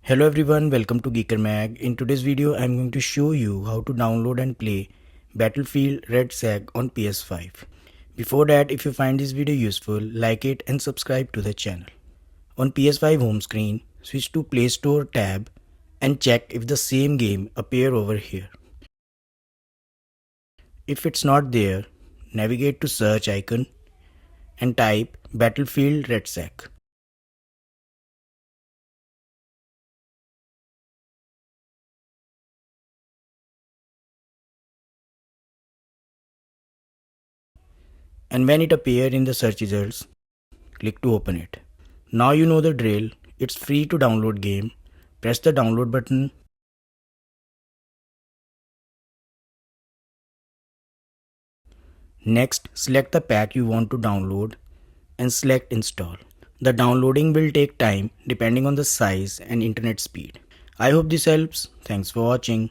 Hello everyone, welcome to Geeker Mag. In today's video, I'm going to show you how to download and play Battlefield REDSEC on PS5. Before that, if you find this video useful, like it and subscribe to the channel. On PS5 home screen, switch to Play Store tab and check if the same game appear over here. If it's not there, navigate to search icon and type Battlefield REDSEC. And when it appears in the search results, click to open it. Now you know the drill, it's free to download game. Press the download button. Next, select the pack you want to download and select install. The downloading will take time depending on the size and internet speed. I hope this helps. Thanks for watching.